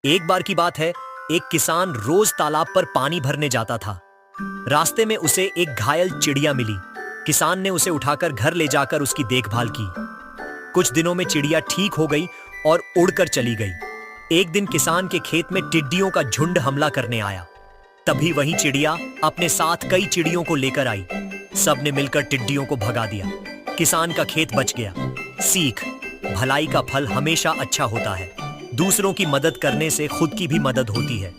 एक बार की बात है, एक किसान रोज तालाब पर पानी भरने जाता था। रास्ते में उसे एक घायल चिड़िया मिली। किसान ने उसे उठाकर घर ले जाकर उसकी देखभाल की। कुछ दिनों में चिड़िया ठीक हो गई और उड़कर चली गई। एक दिन किसान के खेत में टिड्डियों का झुंड हमला करने आया। तभी वही चिड़िया अपने साथ कई चिड़ियों को लेकर आई। सब ने मिलकर टिड्डियों को भगा दिया। किसान का खेत बच गया। सीख: भलाई का फल हमेशा अच्छा होता है। दूसरों की मदद करने से खुद की भी मदद होती है।